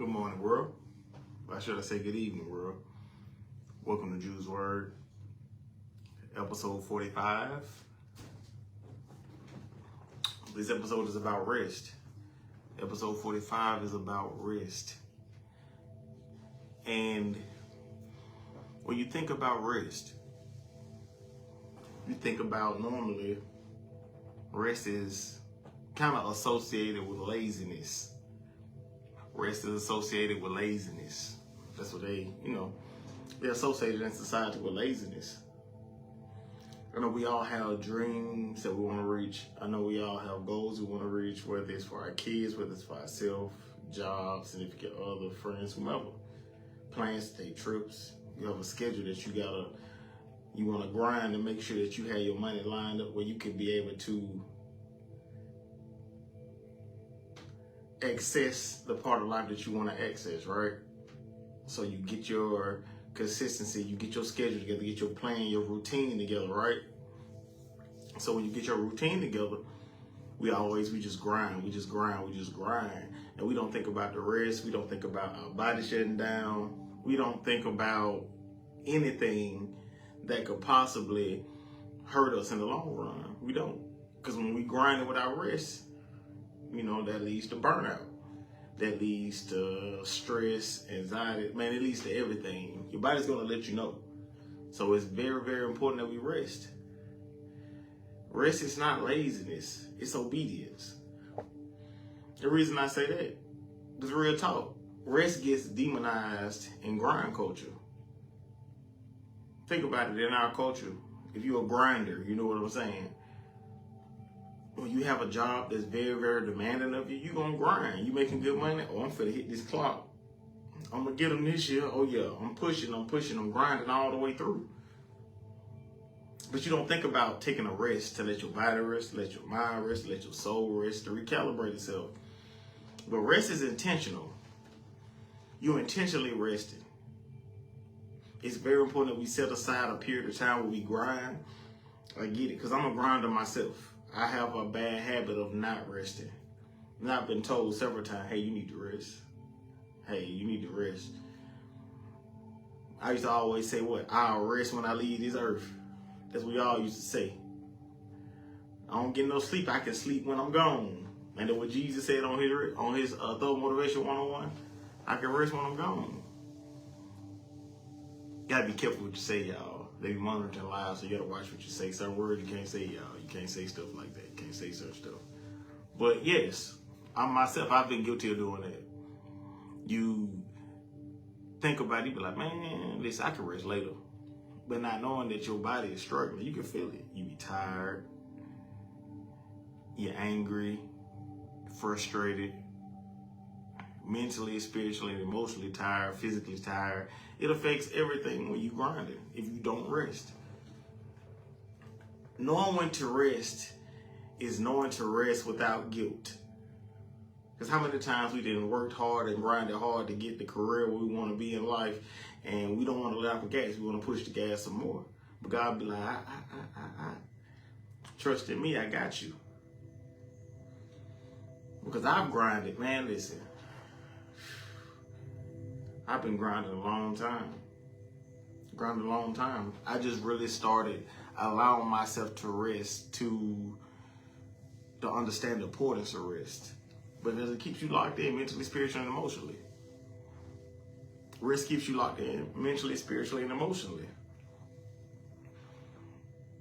Good morning, world. Why should I say good evening, world? Welcome to Jew's Word, episode 45. This episode is about rest. Episode 45 is about rest. And when you think about rest, you think about normally rest is kind of associated with laziness. Rest is associated with laziness. That's what they're associated in society with laziness. I know we all have dreams that we want to reach. I know we all have goals we want to reach, whether it's for our kids, whether it's for ourselves, jobs, significant other, friends, whomever. Plans to take trips. You have a schedule that you want to grind to make sure that you have your money lined up where you can be able to access the part of life that you want to access, right? So you get your consistency, you get your schedule together, get your plan, your routine together, right? So when you get your routine together, we just grind, and we don't think about the rest. We don't think about our body shutting down. We don't think about anything that could possibly hurt us in the long run. We don't, because when we grind without rest, that leads to burnout. That leads to stress, anxiety. Man, it leads to everything. Your body's going to let you know. So it's very, very important that we rest. Rest is not laziness. It's obedience. The reason I say that is real talk. Rest gets demonized in grind culture. Think about it in our culture. If you're a grinder, you know what I'm saying. When you have a job that's very, very demanding of you, you're going to grind. You making good money? Oh, I'm finna hit this clock. I'm going to get them this year. Oh, yeah, I'm pushing, I'm grinding all the way through. But you don't think about taking a rest to let your body rest, let your mind rest, let your soul rest, to recalibrate itself. But rest is intentional. You're intentionally resting. It's very important that we set aside a period of time where we grind. I get it, because I'm a grinder myself. I have a bad habit of not resting. And I've been told several times, hey, you need to rest. Hey, you need to rest. I used to always say, I'll rest when I leave this earth. That's what y'all used to say. I don't get no sleep. I can sleep when I'm gone. And then what Jesus said on his Thought Motivation 101, I can rest when I'm gone. You gotta be careful what you say, y'all. They be monitoring live, so you gotta watch what you say. Certain words you can't say, y'all. You can't say stuff like that. You can't say certain stuff. But yes, I've been guilty of doing that. You think about it, you be like, man, listen, I can rest later. But not knowing that your body is struggling, you can feel it. You be tired, you're angry, frustrated, mentally, spiritually, and emotionally tired, physically tired. It affects everything when you grinding if you don't rest. Knowing when to rest is knowing to rest without guilt. Because how many times we didn't worked hard and grinded hard to get the career where we want to be in life, and we don't want to let off the gas. We want to push the gas some more. But God be like, trust in me, I got you. Because I've grinded, man, listen. I've been grinding a long time. I just really started allowing myself to rest, to understand the importance of rest. Because it keeps you locked in mentally, spiritually, and emotionally. Rest keeps you locked in mentally, spiritually, and emotionally.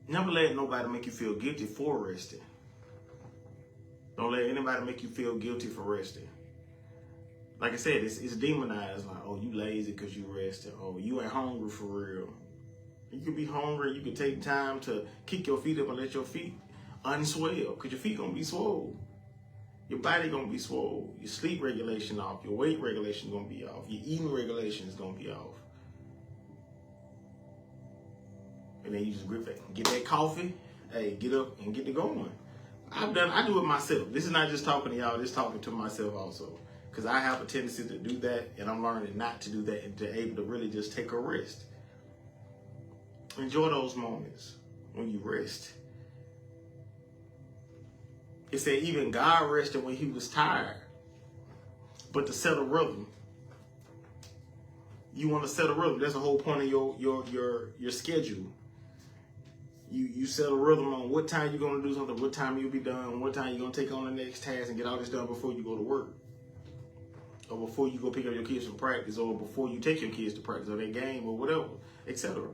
Never let nobody make you feel guilty for resting. Don't let anybody make you feel guilty for resting. Like I said, it's demonized. Like, oh, you lazy because you rested. Oh, you ain't hungry for real. You could be hungry. You could take time to kick your feet up and let your feet unswell, because your feet going to be swole. Your body going to be swole. Your sleep regulation off. Your weight regulation is going to be off. Your eating regulation is going to be off. And then you just grip it. Get that coffee. Hey, get up and get it going. I do it myself. This is not just talking to y'all. This is talking to myself also. Because I have a tendency to do that, and I'm learning not to do that and to able to really just take a rest. Enjoy those moments when you rest. It said even God rested when he was tired. But to set a rhythm, You want to set a rhythm. That's the whole point of your schedule. You set a rhythm on what time you're going to do something, what time you'll be done, what time you're going to take on the next task and get all this done before you go to work. Or before you go pick up your kids from practice, or before you take your kids to practice, or their game, or whatever, etc.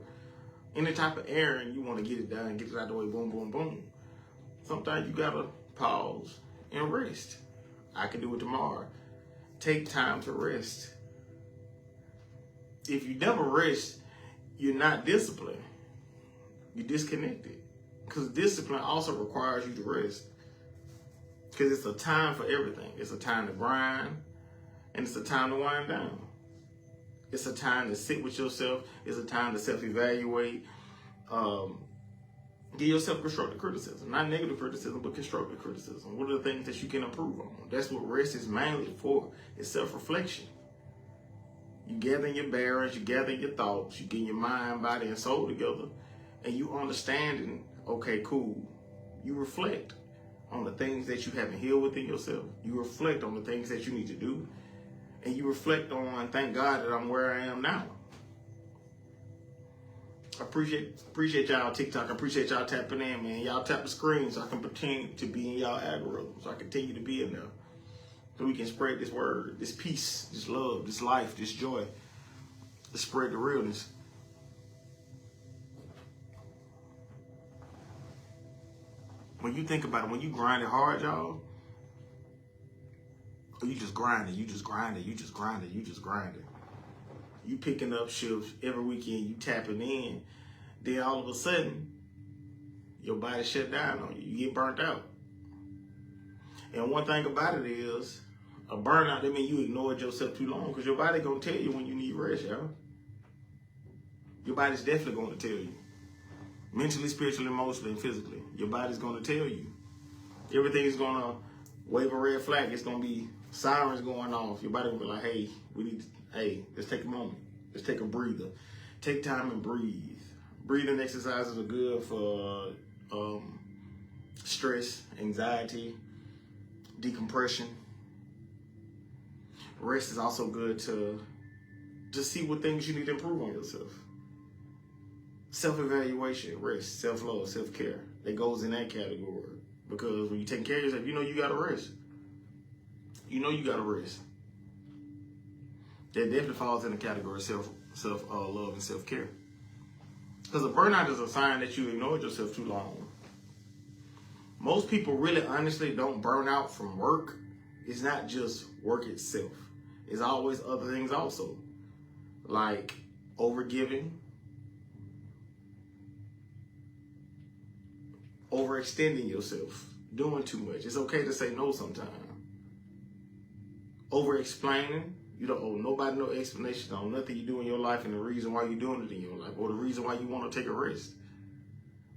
Any type of errand, you want to get it done, get it out the way, boom, boom, boom. Sometimes you got to pause and rest. I can do it tomorrow. Take time to rest. If you never rest, you're not disciplined. You're disconnected. Because discipline also requires you to rest. Because it's a time for everything. It's a time to grind, and it's a time to wind down. It's a time to sit with yourself. It's a time to self-evaluate. Give yourself constructive criticism. Not negative criticism, but constructive criticism. What are the things that you can improve on? That's what rest is mainly for. It's self-reflection. You gathering your bearings, you gathering your thoughts, you getting your mind, body, and soul together, and you understanding, okay, cool. You reflect on the things that you haven't healed within yourself. You reflect on the things that you need to do. And you reflect on, thank God that I'm where I am now. I appreciate y'all TikTok. I appreciate y'all tapping in, man. Y'all tap the screen so I can continue to be in y'all algorithm. So I continue to be in there. So we can spread this word, this peace, this love, this life, this joy. To spread the realness. When you think about it, when you grind it hard, y'all, or you just grind it, you just grind it, you just grind it, you just grind it. You picking up shifts every weekend, you tapping in, then all of a sudden, your body shut down on you. You get burnt out. And one thing about it is, a burnout, that means you ignored yourself too long, because your body gonna tell you when you need rest, y'all. Your body's definitely gonna tell you. Mentally, spiritually, emotionally, and physically. Your body's gonna tell you. Everything's gonna wave a red flag. It's gonna be sirens going off. Your body will be like, hey, let's take a moment. Let's take a breather. Take time and breathe. Breathing exercises are good for stress, anxiety, decompression. Rest is also good to see what things you need to improve on yourself. Self-evaluation, rest, self-love, self-care. That goes in that category. Because when you're taking care of yourself, you know you got to rest. You know you got to rest. That definitely falls in the category of self-love and self-care. Because a burnout is a sign that you ignored yourself too long. Most people really honestly don't burn out from work. It's not just work itself. It's always other things also. Like overgiving, overextending yourself, doing too much. It's okay to say no sometimes. Over-explaining. You don't owe nobody no explanation on nothing you do in your life and the reason why you're doing it in your life, or the reason why you want to take a rest.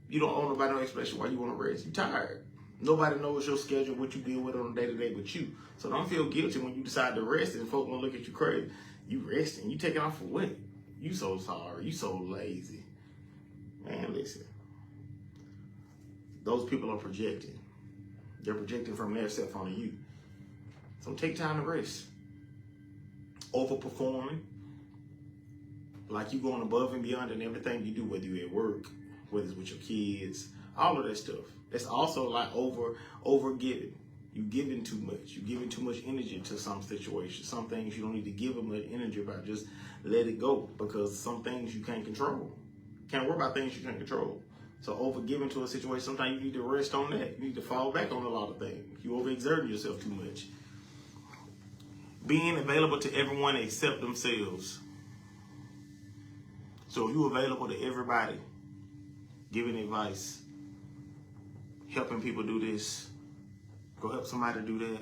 You don't owe nobody no explanation why you want to rest. You're tired. Nobody knows your schedule, what you deal with on a day-to-day but you. So don't feel guilty when you decide to rest and folks gonna look at you crazy. You resting. You taking off for what? You so sorry. You so lazy. Man, listen. Those people are projecting. They're projecting from their self onto you. So take time to rest. Overperforming. Like you going above and beyond in everything you do, whether you're at work, whether it's with your kids, all of that stuff. That's also like over giving. You giving too much. You giving too much energy to some situations. Some things you don't need to give them much energy about. Just let it go, because some things you can't control. Can't worry about things you can't control. So over giving to a situation, sometimes you need to rest on that. You need to fall back on a lot of things. You overexerting yourself too much. Being available to everyone except themselves. So if you're available to everybody, giving advice, helping people do this, go help somebody do that,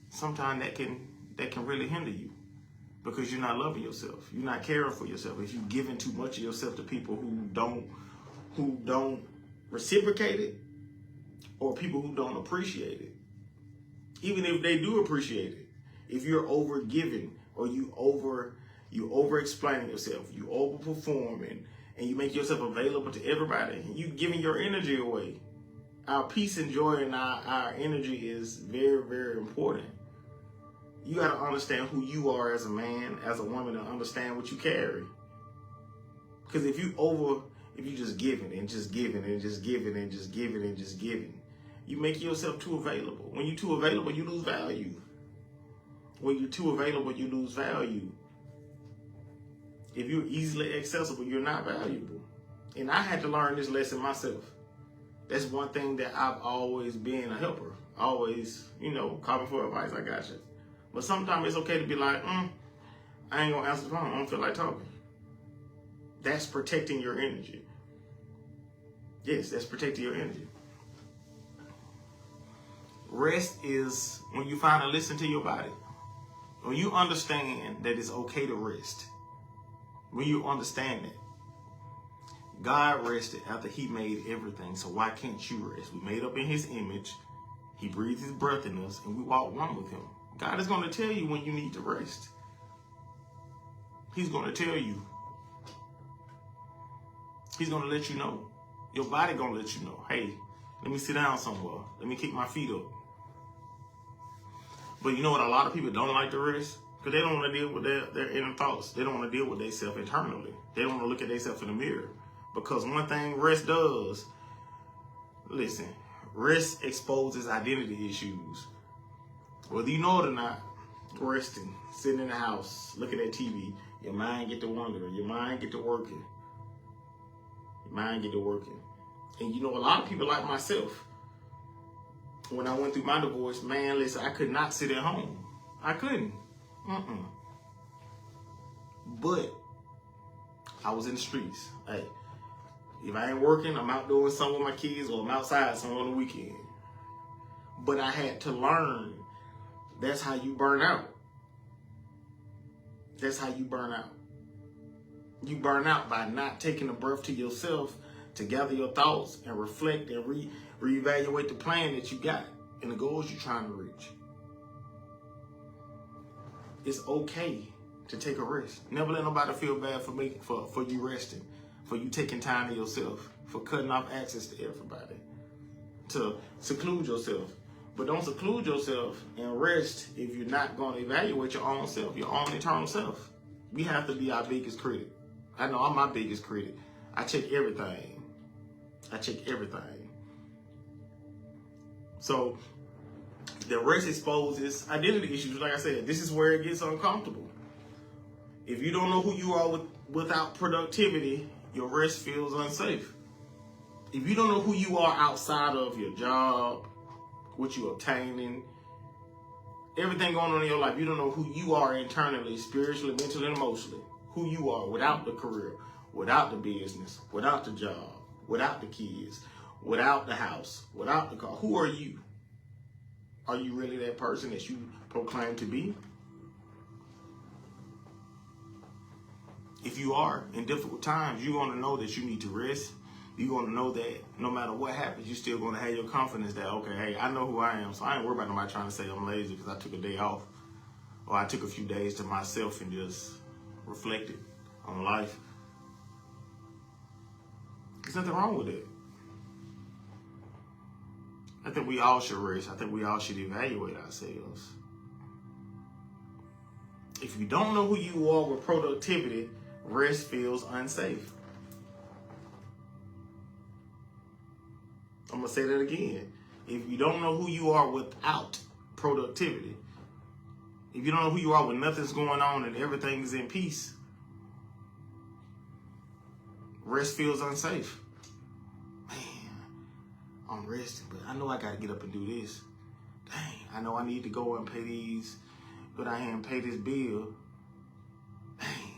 sometimes that can really hinder you, because you're not loving yourself. You're not caring for yourself. If you're giving too much of yourself to people who don't reciprocate it, or people who don't appreciate it. Even if they do appreciate it, if you're over giving, or you over explaining yourself, you over performing, and you make yourself available to everybody, and you giving your energy away. Our peace and joy and our energy is very, very important. You got to understand who you are as a man, as a woman, and understand what you carry. Because if you just giving and just giving and just giving and just giving and just giving, you make yourself too available. When you're too available, you lose value. When you're too available, you lose value. If you're easily accessible, you're not valuable. And I had to learn this lesson myself. That's one thing that I've always been a helper. Always, call me for advice, I got you. But sometimes it's okay to be like, I ain't gonna answer the phone, I don't feel like talking. That's protecting your energy. Yes, that's protecting your energy. Rest is when you finally listen to your body. When you understand that it's okay to rest. When you understand that. God rested after he made everything, so why can't you rest? We made up in his image. He breathed his breath in us, and we walk one with him. God is going to tell you when you need to rest. He's going to tell you. He's going to let you know. Your body going to let you know. Hey, let me sit down somewhere. Let me kick my feet up. But you know what? A lot of people don't like to rest because they don't want to deal with their inner thoughts. They don't want to deal with themselves internally. They don't want to look at themselves in the mirror. Because one thing rest does, listen, rest exposes identity issues. Whether you know it or not, resting, sitting in the house, looking at TV, your mind get to wandering, your mind get to working. Your mind get to working. And a lot of people like myself, when I went through my divorce, man, listen, I could not sit at home. I couldn't. But I was in the streets. Hey, if I ain't working, I'm out doing something with my kids or I'm outside somewhere on the weekend. But I had to learn that's how you burn out. That's how you burn out. You burn out by not taking a breath to yourself to gather your thoughts and reflect and reevaluate the plan that you got and the goals you're trying to reach. It's okay to take a rest. Never let nobody feel bad for you resting, for you taking time to yourself, for cutting off access to everybody, to seclude yourself. But don't seclude yourself and rest if you're not going to evaluate your own self, your own internal self. We have to be our biggest critic. I know I'm my biggest critic. I check everything. So the rest exposes identity issues. Like I said, this is where it gets uncomfortable. If you don't know who you are without productivity, your rest feels unsafe. If you don't know who you are outside of your job, what you're obtaining, everything going on in your life, you don't know who you are internally, spiritually, mentally, and emotionally. Who you are without the career, without the business, without the job, without the kids, without the house, without the car. Who are you? Are you really that person that you proclaim to be? If you are, in difficult times, you're going to know that you need to rest. You're going to know that no matter what happens, you're still going to have your confidence that, okay, hey, I know who I am, so I ain't worried about nobody trying to say I'm lazy because I took a day off or I took a few days to myself and just reflected on life. There's nothing wrong with it. I think we all should rest. I think we all should evaluate ourselves. If you don't know who you are with productivity, rest feels unsafe. I'm going to say that again. If you don't know who you are without productivity, if you don't know who you are when nothing's going on and everything is in peace, rest feels unsafe. Man, I'm resting, but I know I got to get up and do this. Dang, I know I need to go and pay these, but I ain't pay this bill. Dang,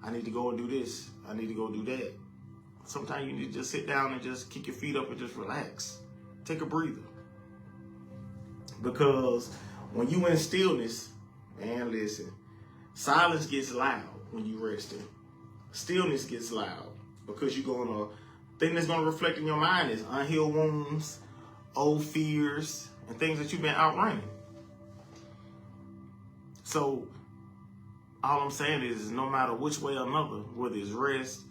I need to go and do this. I need to go do that. Sometimes you need to just sit down and just kick your feet up and just relax. Take a breather. Because when you in stillness, man, listen, silence gets loud when you resting. Stillness gets loud because you're going to, thing that's going to reflect in your mind is unhealed wounds, old fears, and things that you've been outrunning. So all I'm saying is no matter which way or another, whether it's rest,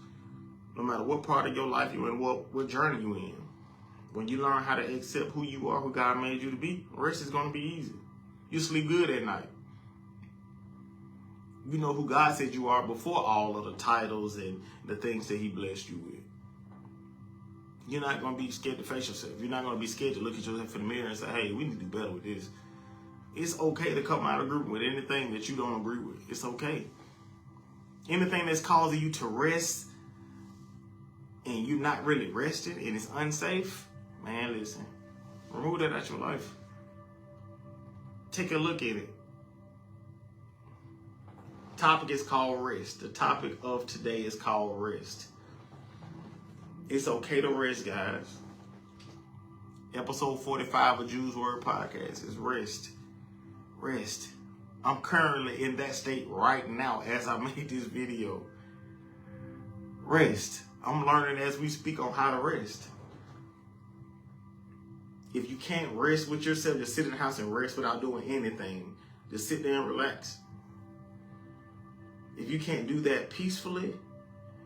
no matter what part of your life you're in, what journey you're in, when you learn how to accept who you are, who God made you to be, rest is going to be easy. You sleep good at night. You know who God said you are before all of the titles and the things that he blessed you with. You're not going to be scared to face yourself. You're not going to be scared to look at yourself in the mirror and say, hey, we need to do better with this. It's okay to come out of group with anything that you don't agree with. It's okay. Anything that's causing you to rest and you're not really rested and it's unsafe, man, listen, remove that out your life. Take a look at it. Topic is called rest. The topic of today is called rest. It's okay to rest, guys. Episode 45 of Jew's Word Podcast is rest. Rest. I'm currently in that state right now as I make this video. Rest. I'm learning as we speak on how to rest. If you can't rest with yourself, just sit in the house and rest without doing anything. Just sit there and relax. If you can't do that peacefully,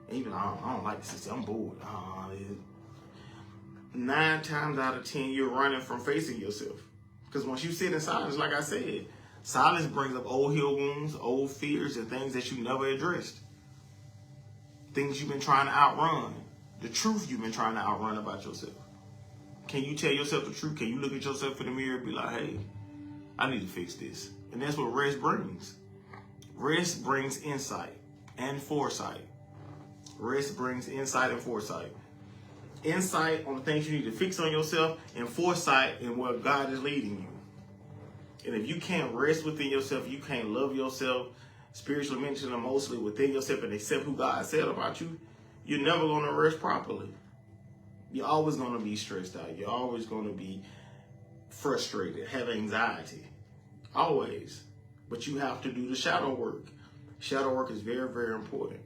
and even I don't like this, I'm bored. 9 times out of 10, you're running from facing yourself. Because once you sit in silence, like I said, silence brings up old heel wounds, old fears, and things that you never addressed. Things you've been trying to outrun. The truth you've been trying to outrun about yourself. Can you tell yourself the truth? Can you look at yourself in the mirror and be like, hey, I need to fix this? And that's what rest brings. Rest brings insight and foresight. Rest brings insight and foresight. Insight on the things you need to fix on yourself, and foresight in where God is leading you. And if you can't rest within yourself, you can't love yourself spiritually, mentally, and emotionally within yourself and accept who God said about you, you're never going to rest properly. You're always going to be stressed out. You're always going to be frustrated, have anxiety. Always. But you have to do the shadow work. Shadow work is very, very important.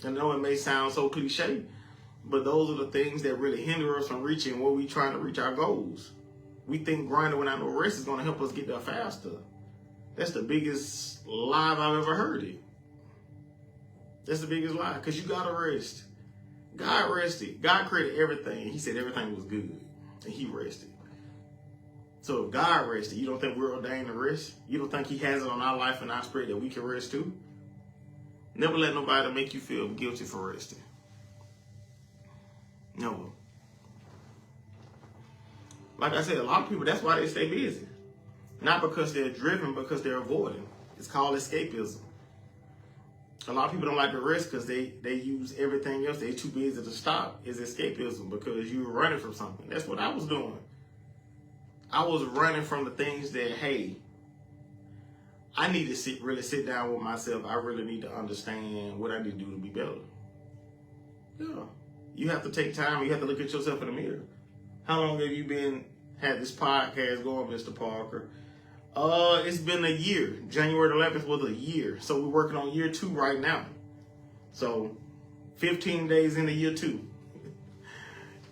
I know it may sound so cliche, but those are the things that really hinder us from reaching where we're trying to reach our goals. We think grinding without no rest is going to help us get there faster. That's the biggest lie I've ever heard it. That's the biggest lie, because you got to rest. God rested. God created everything. He said everything was good, and he rested. So if God rested, you don't think we're ordained to rest? You don't think he has it on our life and our spirit that we can rest too? Never let nobody make you feel guilty for resting. Never. Like I said, a lot of people, that's why they stay busy. Not because they're driven, because they're avoiding. It's called escapism. A lot of people don't like to rest because they use everything else. They're too busy to stop. It's escapism because you're running from something. That's what I was doing. I was running from the things that, hey, I need to really sit down with myself. I really need to understand what I need to do to be better. Yeah. You have to take time. You have to look at yourself in the mirror. How long have you had this podcast going, Mr. Parker? It's been a year. January 11th was a year. So we're working on year 2 right now. So 15 days into year 2.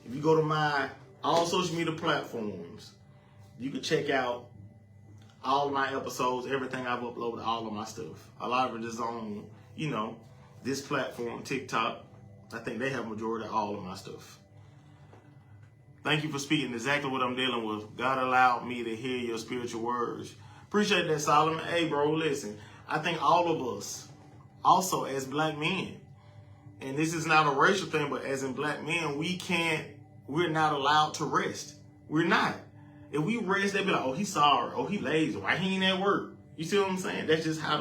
If you go to my all social media platforms, you can check out all of my episodes, everything I've uploaded, all of my stuff. A lot of it is on, this platform, TikTok. I think they have majority of all of my stuff. Thank you for speaking exactly what I'm dealing with. God allowed me to hear your spiritual words. Appreciate that, Solomon. Hey, bro, listen. I think all of us, also as black men, and this is not a racial thing, but as in black men, we're not allowed to rest. We're not. If we rest, they be like, oh, he's sorry. Oh, he lazy. Why he ain't at work? You see what I'm saying? That's just how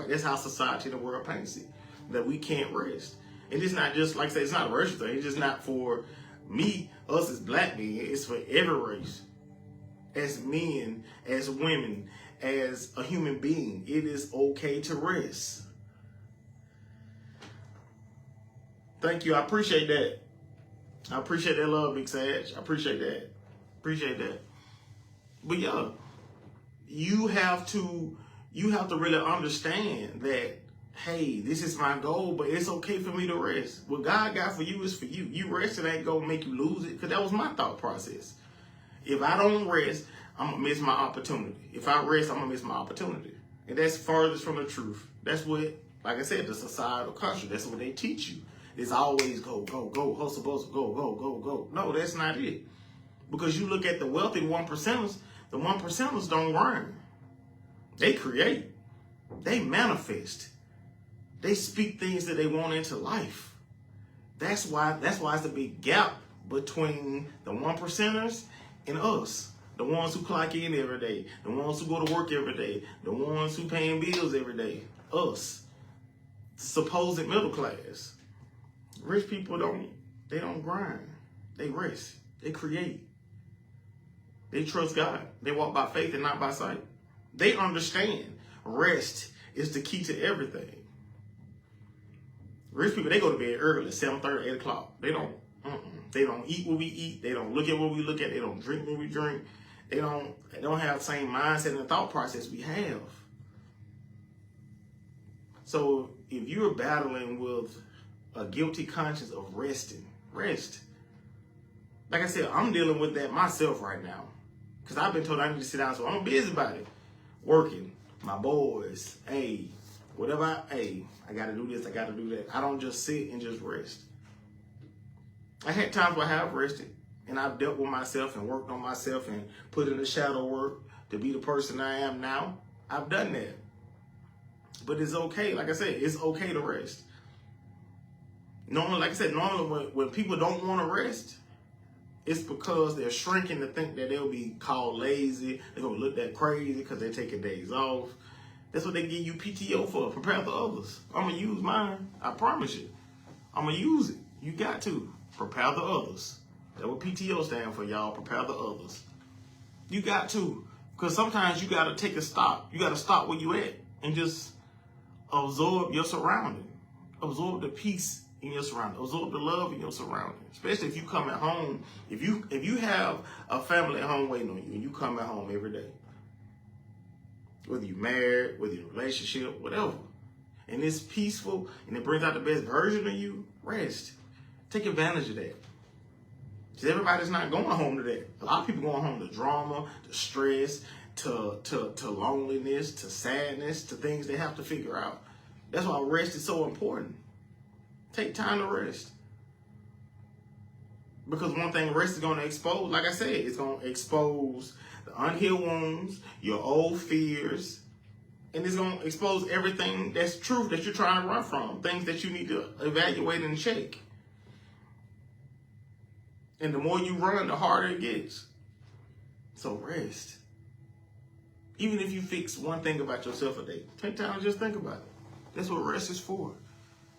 that's how society and the world paints it, that we can't rest. And it's not just, like I say, it's not a racial thing. It's just not for me, us as black men. It's for every race. As men, as women, as a human being, it is okay to rest. Thank you. I appreciate that. I appreciate that love, Big Sag. I appreciate that. Appreciate that. But yeah, you have to really understand that, hey, this is my goal, but it's okay for me to rest. What God got for you is for you. You resting ain't gonna make you lose it, because that was my thought process. If I don't rest, I'm gonna miss my opportunity. If I rest, I'm gonna miss my opportunity. And that's farthest from the truth. That's what, like I said, the societal culture, that's what they teach you. It's always go, go, go, hustle, bustle, go, go, go, go. No, that's not it. Because you look at the wealthy 1%ers, the 1%ers don't grind. They create. They manifest. They speak things that they want into life. That's why it's a big gap between the 1%ers and us. The ones who clock in every day. The ones who go to work every day. The ones who paying bills every day. Us. Supposed middle class. Rich people don't grind. They rest. They create. They trust God. They walk by faith and not by sight. They understand rest is the key to everything. Rich people, they go to bed early, 7:30, 8 o'clock. They don't eat what we eat. They don't look at what we look at. They don't drink what we drink. They don't have the same mindset and thought process we have. So if you're battling with a guilty conscience of resting, rest. Like I said, I'm dealing with that myself right now. Because I've been told I need to sit down, so I'm a busybody. Working, my boys, whatever I gotta do this, I gotta do that. I don't just sit and just rest. I had times where I have rested, and I've dealt with myself and worked on myself and put in the shadow work to be the person I am now. I've done that. But it's okay. Like I said, it's okay to rest. Normally when people don't want to rest, it's because they're shrinking to think that they'll be called lazy. They're going to look that crazy because they're taking days off. That's what they give you PTO for. Prepare for others. I'm going to use mine. I promise you. I'm going to use it. You got to. Prepare the others. That's what PTO stand for, y'all. Prepare the others. You got to. Because sometimes you got to take a stop. You got to stop where you at and just absorb your surrounding. Absorb the peace in your surrounding. Absorb the love in your surrounding. Especially if you come at home. If you have a family at home waiting on you and you come at home every day. Whether you're married, whether you're in a relationship, whatever. And it's peaceful and it brings out the best version of you, rest. Take advantage of that. Because everybody's not going home to that. A lot of people going home to drama, to stress, to loneliness, to sadness, to things they have to figure out. That's why rest is so important. Take time to rest. Because one thing rest is going to expose, like I said, it's going to expose the unhealed wounds, your old fears, and it's going to expose everything that's truth that you're trying to run from, things that you need to evaluate and check. And the more you run, the harder it gets. So rest. Even if you fix one thing about yourself a day, take time to just think about it. That's what rest is for.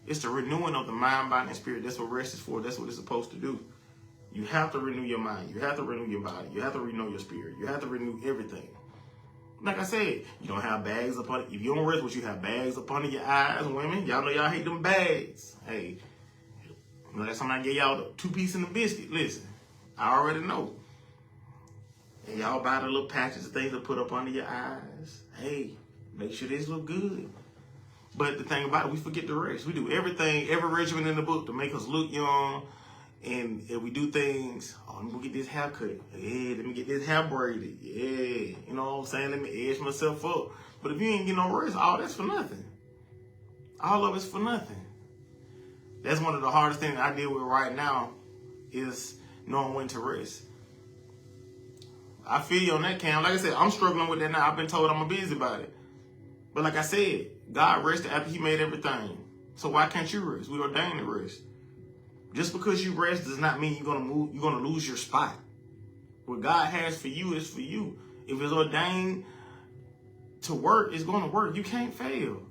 It's the renewing of the mind, body, and spirit. That's what rest is for. That's what it's supposed to do. You have to renew your mind. You have to renew your body. You have to renew your spirit. You have to renew everything. Like I said, you don't have bags up under. If you don't rest, you have bags up under your eyes, women. Y'all know y'all hate them bags. Hey, last time I gave y'all the 2-piece and the biscuit, listen, I already know. And y'all buy the little patches of things to put up under your eyes. Hey, make sure this look good. But the thing about it, we forget to rest. We do everything, every regimen in the book to make us look young. And if we do things, let me go get this hair cut. Yeah, let me get this hair braided. Yeah, you know what I'm saying? Let me edge myself up. But if you ain't get no rest, all that's for nothing. All of it's for nothing. That's one of the hardest things I deal with right now is knowing when to rest. I feel you on that, Cam. Like I said, I'm struggling with that now. I've been told I'm a busybody. But like I said, God rested after he made everything. So why can't you rest? We ordained to rest. Just because you rest does not mean you're gonna lose your spot. What God has for you is for you. If it's ordained to work, it's gonna work. You can't fail.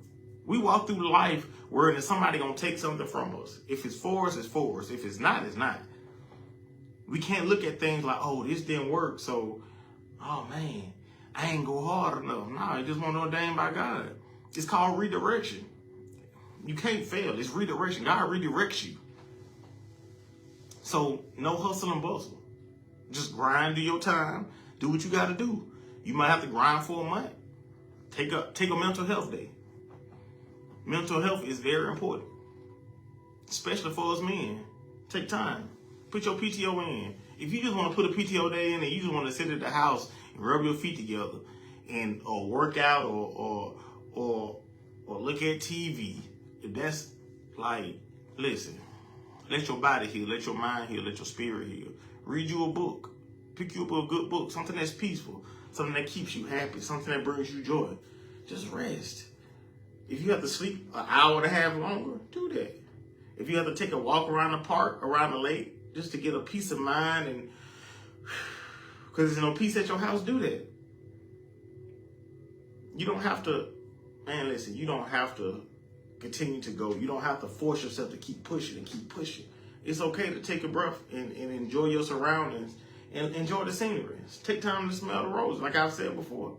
We walk through life worrying that somebody gonna take something from us. If it's for us, it's for us. If it's not, it's not. We can't look at things like, oh, this didn't work, so, oh man, I ain't go hard enough. No, it just wasn't ordained by God. It's called redirection. You can't fail. It's redirection. God redirects you. So no hustle and bustle. Just grind, do your time, do what you got to do. You might have to grind for a month. Take a mental health day. Mental health is very important, especially for us men. Take time. Put your PTO in. If you just want to put a PTO day in and you just want to sit at the house and rub your feet together or work out or look at TV, if that's like, listen, let your body heal, let your mind heal, let your spirit heal. Read you a book. Pick you up a good book, something that's peaceful, something that keeps you happy, something that brings you joy. Just rest. If you have to sleep an hour and a half longer, do that. If you have to take a walk around the park, around the lake, just to get a peace of mind, and because there's no peace at your house, do that. You don't have to, man, listen, you don't have to continue to go. You don't have to force yourself to keep pushing and keep pushing. It's okay to take a breath and enjoy your surroundings and enjoy the scenery. Take time to smell the roses, like I've said before.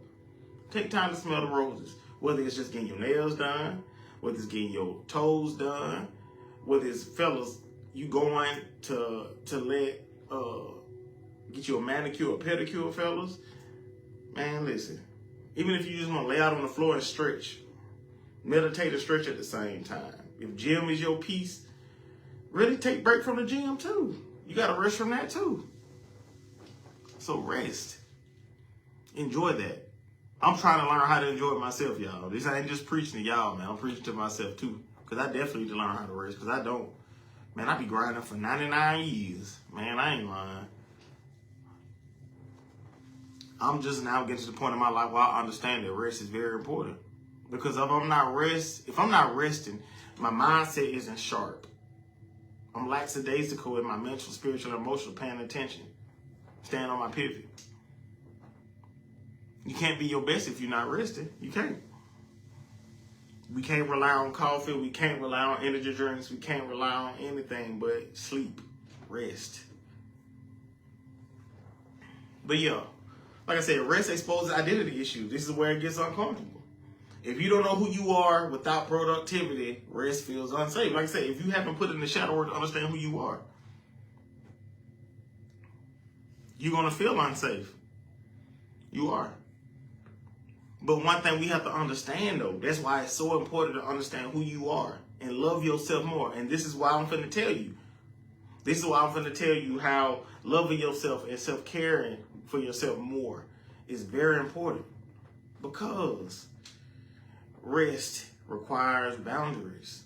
Take time to smell the roses, whether it's just getting your nails done, whether it's getting your toes done, whether it's, fellas, you going to get you a manicure or pedicure, fellas. Man, listen, even if you just want to lay out on the floor and stretch, meditate and stretch at the same time. If gym is your piece, really take break from the gym too. You got to rest from that too. So rest. Enjoy that. I'm trying to learn how to enjoy it myself, y'all. This ain't just preaching to y'all, man. I'm preaching to myself too. Because I definitely need to learn how to rest. Because I don't. Man, I be grinding for 99 years. Man, I ain't lying. I'm just now getting to the point in my life where I understand that rest is very important. Because if I'm not resting, my mindset isn't sharp. I'm lackadaisical in my mental, spiritual, and emotional, paying attention. Staying on my pivot. You can't be your best if you're not resting. You can't. We can't rely on coffee. We can't rely on energy drinks. We can't rely on anything but sleep, rest. But yeah, like I said, rest exposes identity issues. This is where it gets uncomfortable. If you don't know who you are without productivity, rest feels unsafe. Like I said, if you haven't put in the shadow work to understand who you are, you're going to feel unsafe. You are. But one thing we have to understand, though, that's why it's so important to understand who you are and love yourself more. And this is why I'm finna tell you. This is why I'm finna tell you how loving yourself and self-caring for yourself more is very important. Because rest requires boundaries.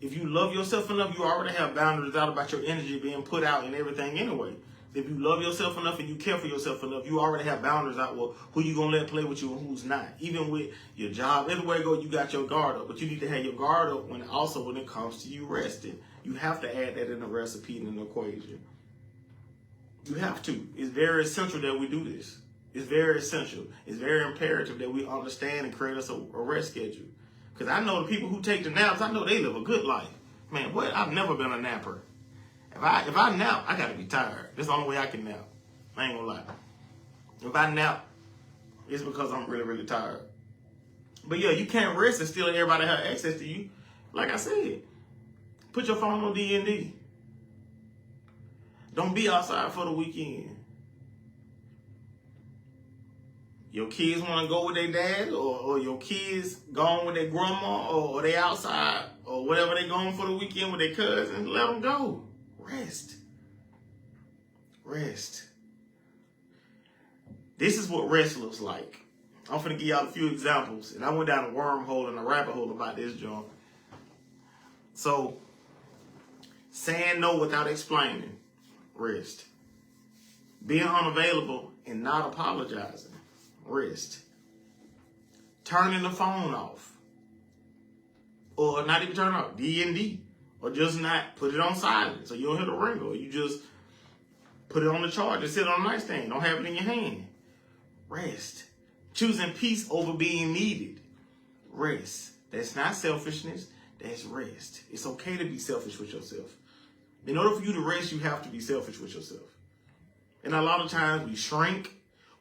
If you love yourself enough, you already have boundaries out about your energy being put out and everything anyway. If you love yourself enough and you care for yourself enough, you already have boundaries out. Well, who you gonna let play with you and who's not. Even with your job, everywhere you go, you got your guard up. But you need to have your guard up when it comes to you resting. You have to add that in the recipe and in the equation. You have to. It's very essential that we do this. It's very essential. It's very imperative that we understand and create us a rest schedule. Because I know the people who take the naps, I know they live a good life. Man, what? I've never been a napper. If I nap, I gotta be tired. That's the only way I can nap. I ain't gonna lie. If I nap, it's because I'm really, really tired. But yeah, you can't rest and still everybody have access to you. Like I said, put your phone on D&D. Don't be outside for the weekend. Your kids want to go with their dad, or your kids going with their grandma, or they outside, or whatever they going for the weekend with their cousins. Let them go. Rest. Rest. This is what rest looks like. I'm finna give y'all a few examples. And I went down a wormhole and a rabbit hole about this, John. So, saying no without explaining. Rest. Being unavailable and not apologizing. Rest. Turning the phone off. Or not even turn off. D&D. Or just not put it on silent so you don't hear the ring. Or you just put it on the charger, sit on the nightstand. Don't have it in your hand. Rest. Choosing peace over being needed. Rest. That's not selfishness. That's rest. It's okay to be selfish with yourself. In order for you to rest, you have to be selfish with yourself. And a lot of times we shrink.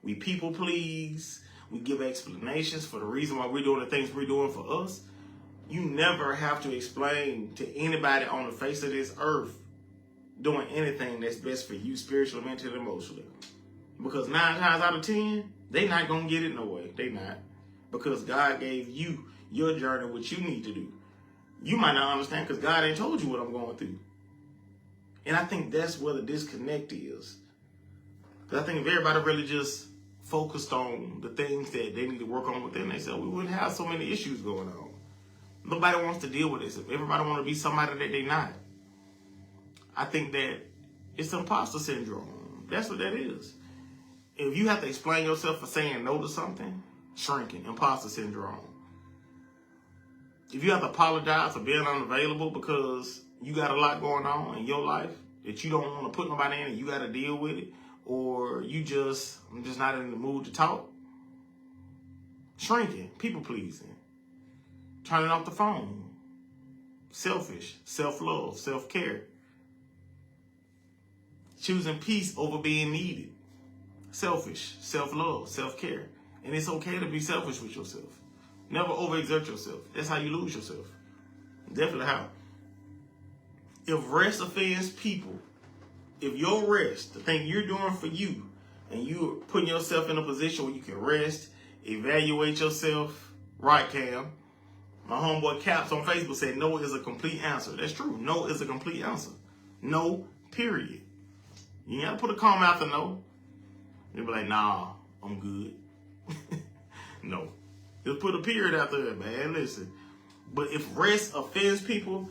We people please. We give explanations for the reason why we're doing the things we're doing for us. You never have to explain to anybody on the face of this earth doing anything that's best for you spiritually, mentally, and emotionally. Because 9 times out of 10, they not going to get it no way. They not. Because God gave you your journey, what you need to do. You might not understand because God ain't told you what I'm going through. And I think that's where the disconnect is. Because I think if everybody really just focused on the things that they need to work on within themselves, we wouldn't have so many issues going on. Nobody wants to deal with this. If everybody want to be somebody that they're not, I think that it's imposter syndrome. That's what that is. If you have to explain yourself for saying no to something, shrinking, imposter syndrome. If you have to apologize for being unavailable because you got a lot going on in your life that you don't want to put nobody in and you got to deal with it, or I'm just not in the mood to talk. Shrinking, people pleasing, turning off the phone, selfish, self-love, self-care, choosing peace over being needed, selfish, self-love, self-care. And it's okay to be selfish with yourself. Never overexert yourself. That's how you lose yourself. Definitely how. If rest offends people, if your rest, the thing you're doing for you, and you're putting yourself in a position where you can rest, evaluate yourself, right, Cam? My homeboy Caps on Facebook said no is a complete answer. That's true. No is a complete answer. No, period. You ain't got to put a comma after no. You'll be like, nah, I'm good. No. Just put a period after it, man. Listen. But if rest offends people,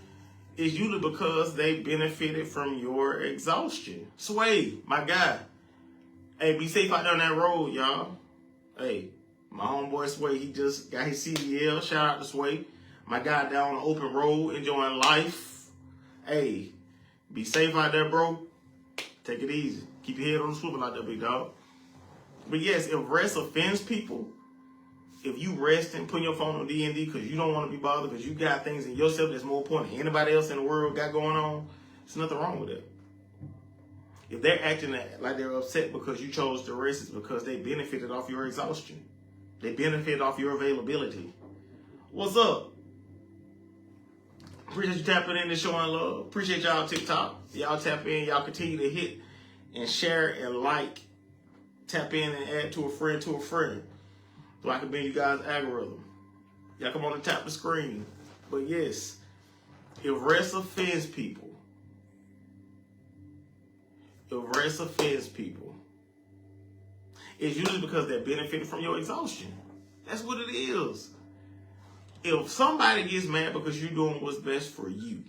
it's usually because they benefited from your exhaustion. Sway, my guy. Hey, be safe out there on that road, y'all. Hey, my homeboy Sway, he just got his CDL. Shout out to Sway. My guy down on the open road, enjoying life. Hey, be safe out there, bro. Take it easy. Keep your head on the swivel out there, big dog. But yes, if rest offends people, if you resting, putting your phone on D&D because you don't want to be bothered because you got things in yourself that's more important than anybody else in the world got going on, there's nothing wrong with that. If they're acting like they're upset because you chose to rest, it's because they benefited off your exhaustion. They benefited off your availability. What's up? Appreciate you tapping in and showing love. Appreciate y'all TikTok. Y'all tap in. Y'all continue to hit and share and like. Tap in and add to a friend so I can be you guys' algorithm. Y'all come on and tap the screen. But yes, if rest offends people, it's usually because they're benefiting from your exhaustion. That's what it is. If somebody gets mad because you're doing what's best for you,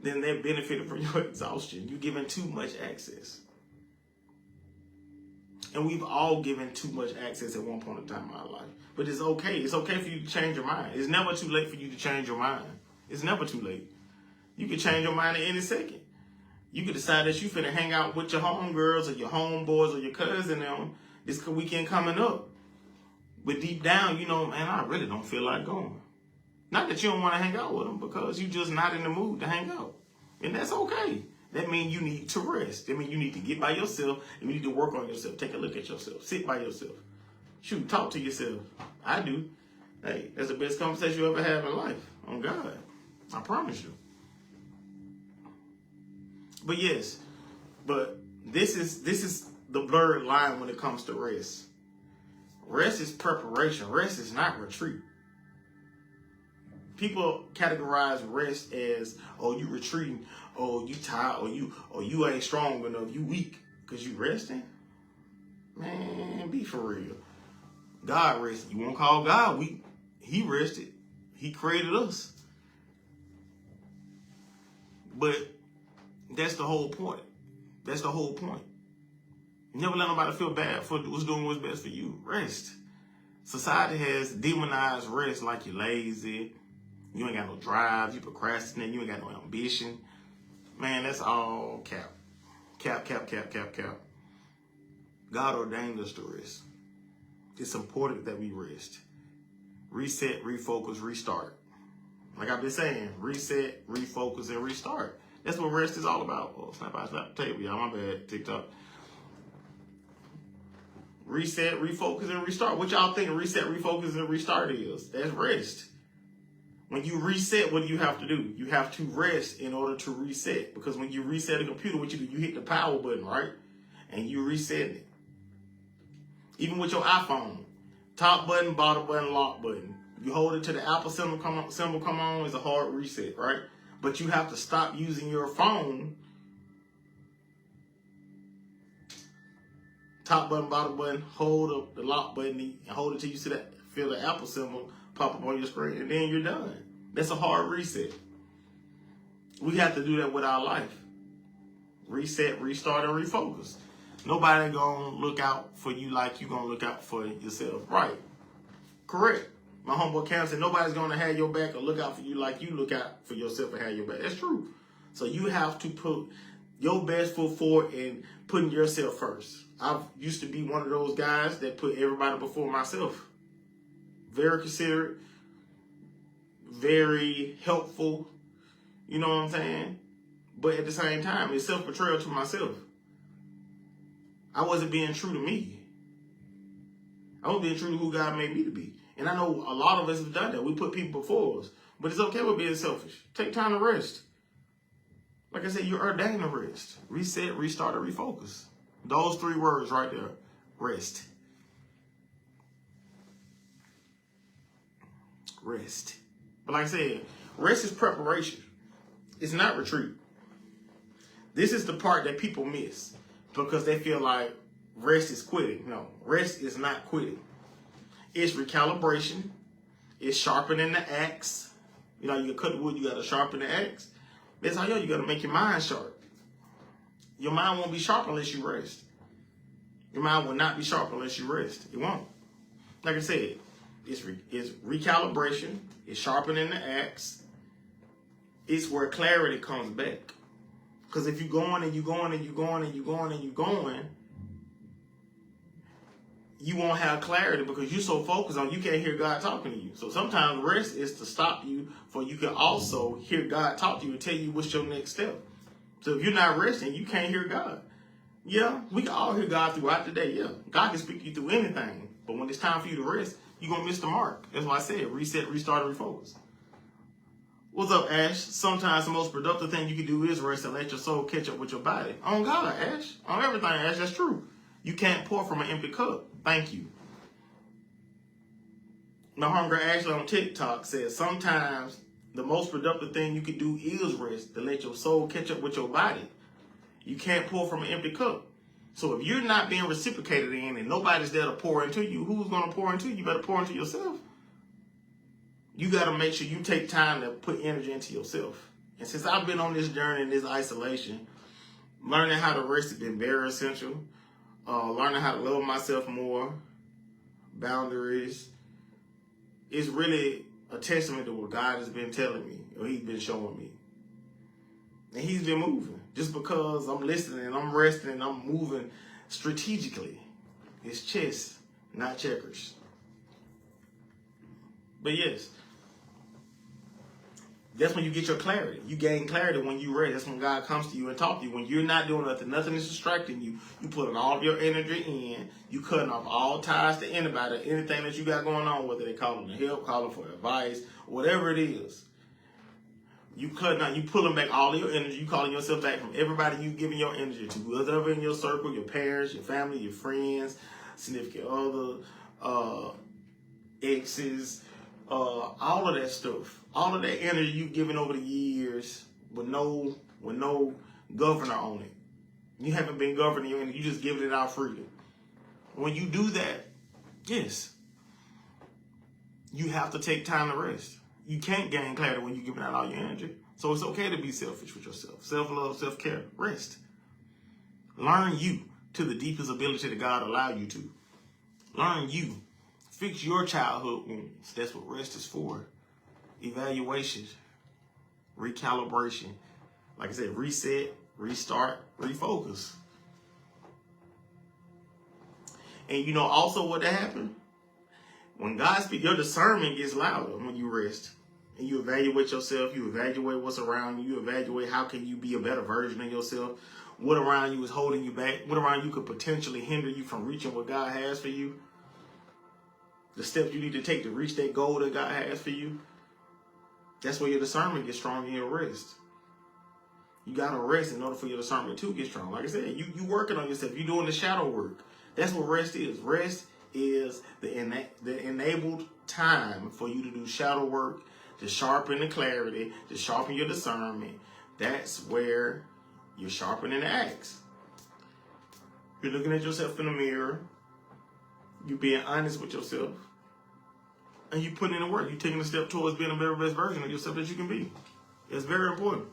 then they're benefiting from your exhaustion. You're giving too much access. And we've all given too much access at one point in time in our life. But it's okay. It's okay for you to change your mind. It's never too late for you to change your mind. It's never too late. You can change your mind at any second. You can decide that you finna hang out with your homegirls or your homeboys or your cousin them this weekend coming up. But deep down, you know, man, I really don't feel like going. Not that you don't want to hang out with them, because you're just not in the mood to hang out. And that's okay. That means you need to rest. That means you need to get by yourself and you need to work on yourself. Take a look at yourself. Sit by yourself. Shoot, talk to yourself. I do. Hey, that's the best conversation you ever have in life. On God. I promise you. But yes, this is the blurred line when it comes to rest. Rest is preparation. Rest is not retreat. People categorize rest as, oh, you retreating, oh, you tired, or you ain't strong enough, you weak because you resting. Man, be for real. God rested. You won't call God weak. He rested. He created us. But that's the whole point. That's the whole point. Never let nobody feel bad for what's doing what's best for you. Rest. Society has demonized rest like you're lazy. You ain't got no drive. You procrastinate. You ain't got no ambition. Man, that's all cap. Cap. God ordained us to rest. It's important that we rest. Reset, refocus, restart. Like I've been saying, reset, refocus, and restart. That's what rest is all about. Oh, snap the table, y'all. My bad, TikTok. Reset, refocus, and restart. What y'all think reset, refocus, and restart is? That's rest. When you reset, what do you have to do? You have to rest in order to reset. Because when you reset a computer, what you do, you hit the power button, right? And you reset it. Even with your iPhone, top button, bottom button, lock button. You hold it to the Apple symbol come on, it's a hard reset, right? But you have to stop using your phone. Top button, bottom button, hold up the lock button and hold it till you see that, feel the Apple symbol pop up on your screen, and then you're done. That's a hard reset. We have to do that with our life. Reset, restart, and refocus. Nobody gonna look out for you like you gonna look out for yourself. Right. Correct. My homeboy Cam said nobody's going to have your back or look out for you like you look out for yourself and have your back. That's true. So you have to put your best foot forward and putting yourself first. I used to be one of those guys that put everybody before myself. Very considerate, very helpful. You know what I'm saying? But at the same time, it's self-betrayal to myself. I wasn't being true to me. I was being true to who God made me to be. And I know a lot of us have done that. We put people before us. But it's okay with being selfish. Take time to rest. Like I said, you're ordained to rest. Reset, restart, and refocus. Those 3 words right there. Rest. Rest. But like I said, rest is preparation. It's not retreat. This is the part that people miss because they feel like rest is quitting. No, rest is not quitting. It's recalibration. It's sharpening the axe. You know, you cut the wood, you got to sharpen the axe. That's how you got to make your mind sharp. Your mind won't be sharp unless you rest. Your mind will not be sharp unless you rest. It won't. Like I said, it's recalibration. It's sharpening the axe. It's where clarity comes back. Because if you're going and you're going and you're going and you're going and you're going, you won't have clarity because you're so focused on you can't hear God talking to you. So sometimes rest is to stop you for you can also hear God talk to you and tell you what's your next step. So if you're not resting, you can't hear God. Yeah, we can all hear God throughout the day. Yeah, God can speak to you through anything. But when it's time for you to rest, you're going to miss the mark. That's why I said reset, restart, and refocus. What's up, Ash? Sometimes the most productive thing you can do is rest and let your soul catch up with your body. On God, Ash. On everything, Ash. That's true. You can't pour from an empty cup. Thank you. My homegirl Ashley on TikTok says sometimes the most productive thing you can do is rest to let your soul catch up with your body. You can't pour from an empty cup. So if you're not being reciprocated in and nobody's there to pour into you, who's going to pour into you? You better pour into yourself. You got to make sure you take time to put energy into yourself. And since I've been on this journey in this isolation, learning how to rest has been very essential. Learning how to love myself more, boundaries. It's really a testament to what God has been telling me, or He's been showing me. And He's been moving. Just because I'm listening and I'm resting and I'm moving strategically. It's chess, not checkers. But yes, that's when you get your clarity. You gain clarity when you rest. That's when God comes to you and talks to you. When you're not doing nothing, nothing is distracting you. You putting all of your energy in. You cutting off all ties to anybody, anything that you got going on, whether they calling for help, calling for advice, whatever it is. You cutting out, you pulling back all of your energy. You calling yourself back from everybody you giving your energy to, whatever in your circle, your parents, your family, your friends, significant other, exes, all of that stuff. All of that energy you've given over the years with no governor on it. You haven't been governing your energy. You just giving it out freely. When you do that, yes, you have to take time to rest. You can't gain clarity when you're giving out all your energy. So it's okay to be selfish with yourself. Self-love, self-care, rest. Learn you to the deepest ability that God allowed you to. Learn you. Fix your childhood wounds. That's what rest is for. Evaluation, recalibration. Like I said, reset, restart, refocus. And you know also what that happened? When God speaks, your discernment gets louder when you rest. And you evaluate yourself, you evaluate what's around you, you evaluate how can you be a better version of yourself. What around you is holding you back. What around you could potentially hinder you from reaching what God has for you. The steps you need to take to reach that goal that God has for you. That's where your discernment gets strong in your rest. You got to rest in order for your discernment to get strong. Like I said, you working on yourself. You're doing the shadow work. That's what rest is. Rest is the enabled time for you to do shadow work, to sharpen the clarity, to sharpen your discernment. That's where you're sharpening the axe. You're looking at yourself in the mirror. You're being honest with yourself. And you putting in the work. You're taking a step towards being the very best version of yourself that you can be. It's very important.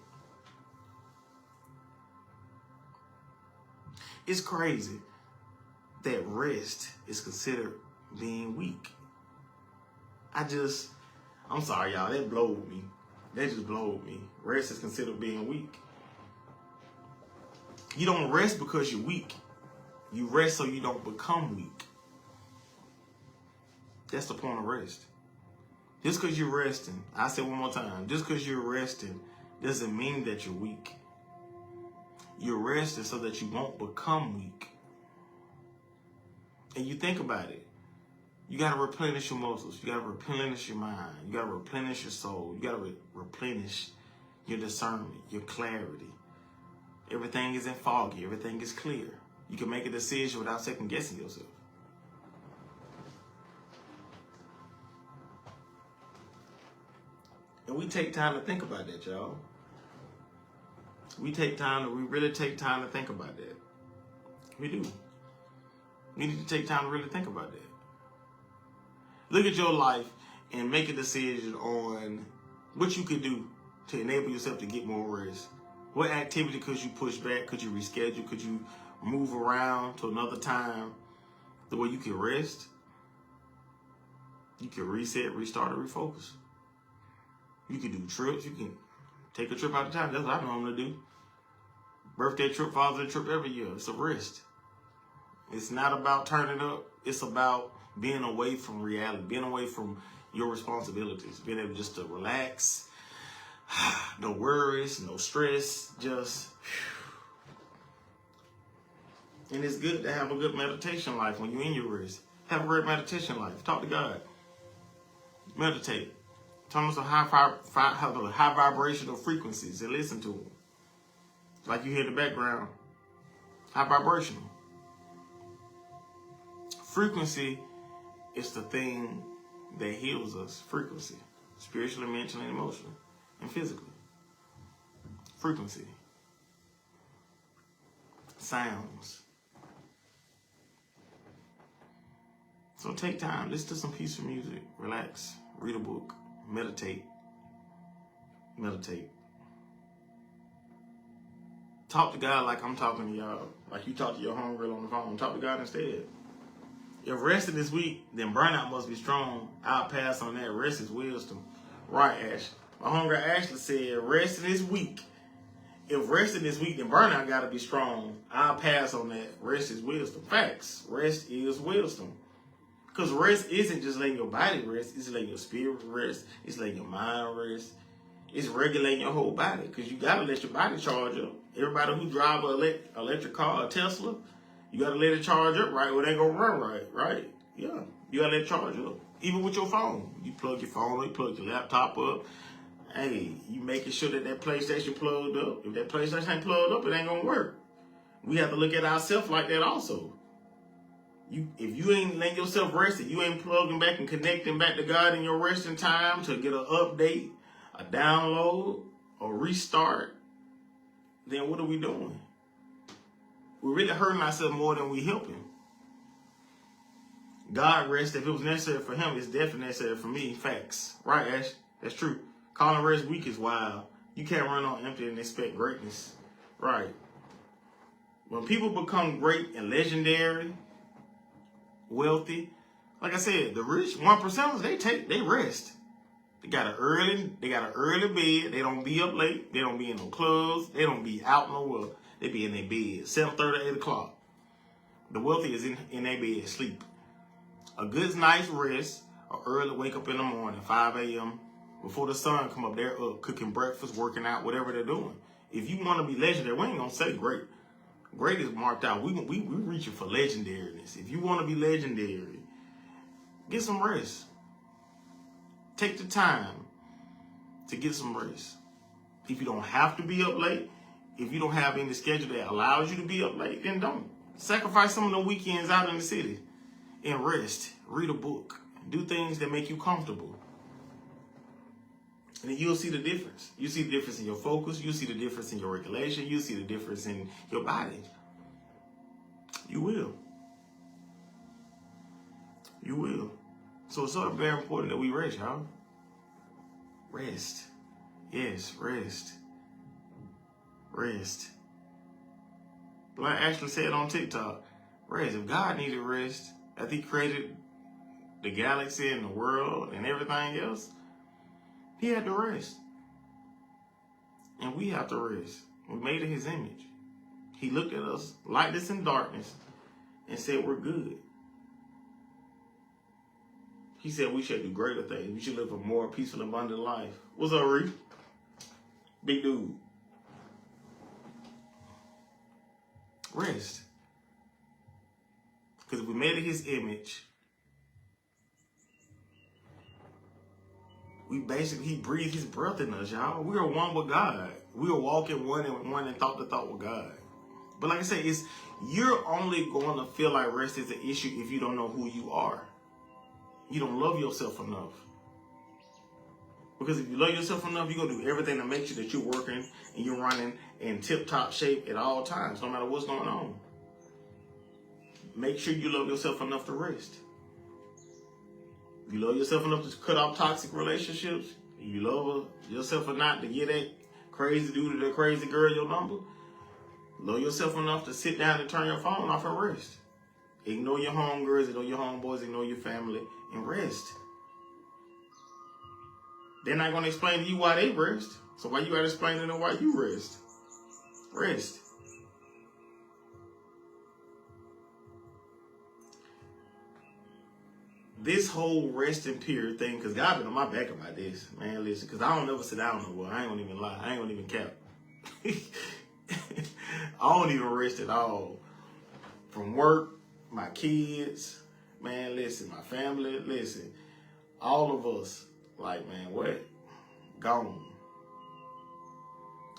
It's crazy that rest is considered being weak. I'm sorry, y'all. That blowed me. That just blowed me. Rest is considered being weak. You don't rest because you're weak. You rest so you don't become weak. That's the point of rest. Just because you're resting, I say one more time, just because you're resting doesn't mean that you're weak. You're resting so that you won't become weak. And you think about it. You got to replenish your muscles. You got to replenish your mind. You got to replenish your soul. You got to replenish your discernment, your clarity. Everything isn't foggy. Everything is clear. You can make a decision without second guessing yourself. And we take time to think about that, y'all. We really take time to think about that. We do. We need to take time to really think about that. Look at your life and make a decision on what you could do to enable yourself to get more rest. What activity could you push back? Could you reschedule? Could you move around to another time the way you can rest? You can reset, restart, or refocus. You can do trips. You can take a trip at a time. That's what I normally do. Birthday trip, Father's Day trip every year. It's a rest. It's not about turning up. It's about being away from reality, being away from your responsibilities, being able just to relax, no worries, no stress, just. And it's good to have a good meditation life when you're in your rest. Have a great meditation life. Talk to God. Meditate. Turn on some high vibrational frequencies and listen to them. Like you hear in the background. High vibrational. Frequency is the thing that heals us. Frequency. Spiritually, mentally, and emotionally. And physically. Frequency. Sounds. So take time. Listen to some peaceful music. Relax. Read a book. Meditate. Meditate. Talk to God like I'm talking to y'all. Like you talk to your homegirl on the phone. Talk to God instead. If resting this week, then burnout must be strong. I'll pass on that. Rest is wisdom. Right, Ash. My homegirl Ashley said, resting this week. If resting this week, then burnout got to be strong. I'll pass on that. Rest is wisdom. Facts. Rest is wisdom. Because rest isn't just letting your body rest. It's letting your spirit rest. It's letting your mind rest. It's regulating your whole body. Because you got to let your body charge up. Everybody who drive an electric car, a Tesla, you got to let it charge up right, or it ain't going to run right? Yeah. You got to let it charge up. Even with your phone. You plug your phone up, you plug your laptop up. Hey, you making sure that PlayStation plugged up. If that PlayStation ain't plugged up, it ain't going to work. We have to look at ourselves like that also. If you ain't letting yourself rest, if you ain't plugging back and connecting back to God in your resting time to get an update, a download, a restart, then what are we doing? We're really hurting ourselves more than we helping. God rest, if it was necessary for him, it's definitely necessary for me. Facts. Right, Ash? That's true. Calling rest weak is wild. You can't run on empty and expect greatness. Right. When people become great and legendary, wealthy, like I said, the rich 1%ers, they rest. They got an early bed. They don't be up late. They don't be in no clubs. They don't be out nowhere. They be in their bed 7:30, 8 o'clock. The wealthy is in their bed sleep. A good night's rest, or early wake up in the morning, 5 a.m. before the sun come up. They're up cooking breakfast, working out, whatever they're doing. If you want to be legendary, we ain't gonna say great. Great is marked out. We reaching for legendariness. If you want to be legendary, get some rest. Take the time to get some rest. If you don't have to be up late, if you don't have any schedule that allows you to be up late, then don't. Sacrifice some of the weekends out in the city and rest. Read a book. Do things that make you comfortable. And then you'll see the difference. You see the difference in your focus. You'll see the difference in your regulation. You'll see the difference in your body. You will. You will. So it's sort of very important that we rest, y'all. Rest. Yes, rest. Rest. Like Ashley said on TikTok, rest. If God needed rest, after he created the galaxy and the world and everything else, he had to rest. And we have to rest. We made in his image. He looked at us, lightless in darkness, and said we're good. He said we should do greater things. We should live a more peaceful, abundant life. What's up, Reed? Big dude. Rest. Because we made in his image. He breathed his breath in us, y'all. We are one with God. We are walking one and thought to thought with God. But like I said, you're only going to feel like rest is an issue if you don't know who you are. You don't love yourself enough. Because if you love yourself enough, you're going to do everything to make sure that you're working and you're running in tip-top shape at all times, no matter what's going on. Make sure you love yourself enough to rest. You love yourself enough to cut off toxic relationships. You love yourself enough to get that crazy dude or that crazy girl your number. Love yourself enough to sit down and turn your phone off and rest. Ignore your homegirls, ignore your homeboys, ignore your family, and rest. They're not going to explain to you why they rest. So why you got to explain to them why you rest? Rest. This whole resting period thing, because God been on my back about this, man, listen, because I don't ever sit down no more. I ain't gonna even lie. I ain't gonna even cap. I don't even rest at all. From work, my kids, man, listen, my family, listen, all of us, like, man, what? Gone.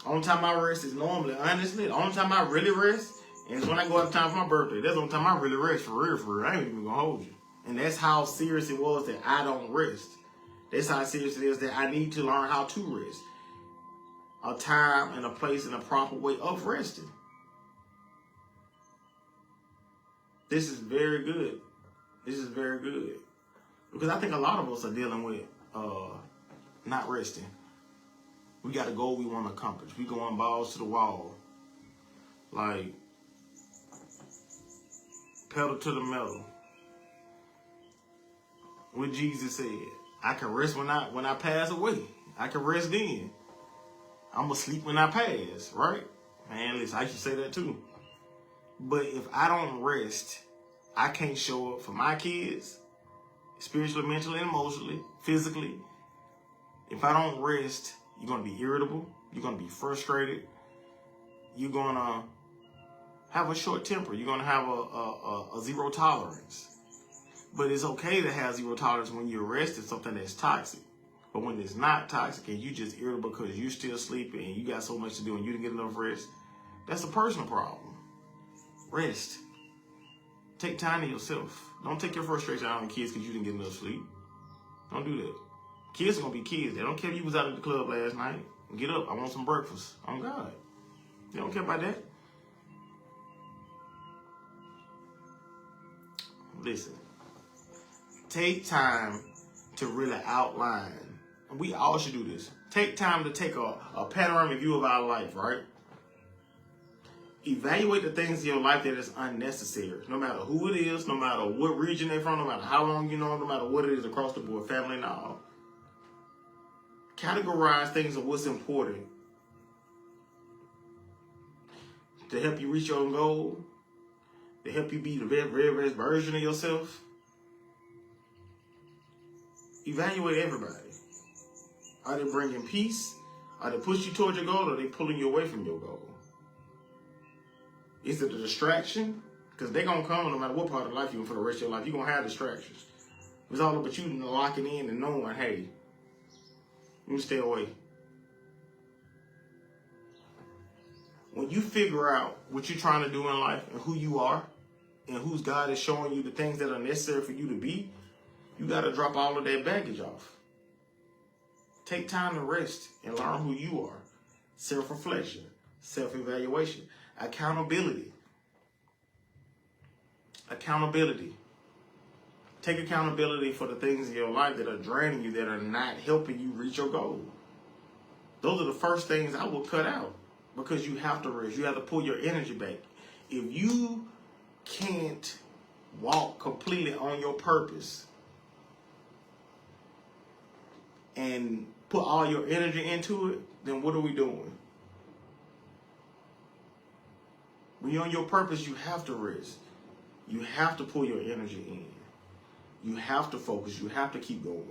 Only time I rest is normally, honestly, the only time I really rest is when I go out of town for my birthday. That's the only time I really rest, for real, for real. I ain't even gonna hold you. And that's how serious it was that I don't rest. That's how serious it is that I need to learn how to rest. A time and a place and a proper way of resting. This is very good. This is very good. Because I think a lot of us are dealing with not resting. We got a goal we want to accomplish. We going balls to the wall. Like, pedal to the metal. What Jesus said, I can rest when I pass away. I can rest then. I'm going to sleep when I pass, right? Man, listen, I used to say that too. But if I don't rest, I can't show up for my kids, spiritually, mentally, emotionally, physically. If I don't rest, you're going to be irritable. You're going to be frustrated. You're going to have a short temper. You're going to have a zero tolerance. But it's okay to have zero tolerance when you're resting something that's toxic. But when it's not toxic and you just irritable because you're still sleeping and you got so much to do and you didn't get enough rest, that's a personal problem. Rest. Take time to yourself. Don't take your frustration out on the kids because you didn't get enough sleep. Don't do that. Kids are going to be kids. They don't care if you was out at the club last night. Get up. I want some breakfast. On God. They don't care about that. Listen. Take time to really outline. And we all should do this. Take time to take a panoramic view of our life, right? Evaluate the things in your life that is unnecessary. No matter who it is, no matter what region they're from, no matter how long you know them, no matter what it is across the board, family and all. Categorize things of what's important to help you reach your goal, to help you be the very, very best version of yourself. Evaluate everybody. Are they bringing peace? Are they pushing you towards your goal, or are they pulling you away from your goal? Is it a distraction? Because they're going to come no matter what part of life you're in for the rest of your life. You're going to have distractions. It's all about you locking in and knowing, hey, you stay away. When you figure out what you're trying to do in life and who you are and whose God is showing you the things that are necessary for you to be, you got to drop all of that baggage off. Take time to rest and learn who you are. Self-reflection, self-evaluation, accountability. Accountability. Take accountability for the things in your life that are draining you, that are not helping you reach your goal. Those are the first things I will cut out because you have to rest. You have to pull your energy back. If you can't walk completely on your purpose, and put all your energy into it, then what are we doing? When you're on your purpose, you have to rest. You have to pull your energy in. You have to focus. You have to keep going.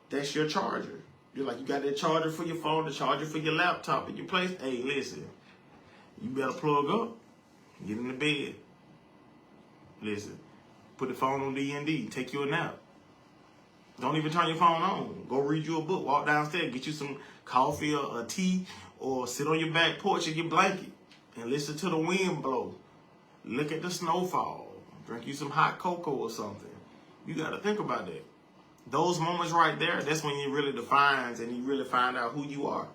That's your charger. You're like, you got that charger for your phone, the charger for your laptop in your place. Hey, listen, you better plug up. Get in the bed. Listen, put the phone on D&D. Take you a nap. Don't even turn your phone on. Go read you a book. Walk downstairs. Get you some coffee or a tea, or sit on your back porch in your blanket and listen to the wind blow. Look at the snowfall. Drink you some hot cocoa or something. You got to think about that. Those moments right there, that's when you really defines and you really find out who you are.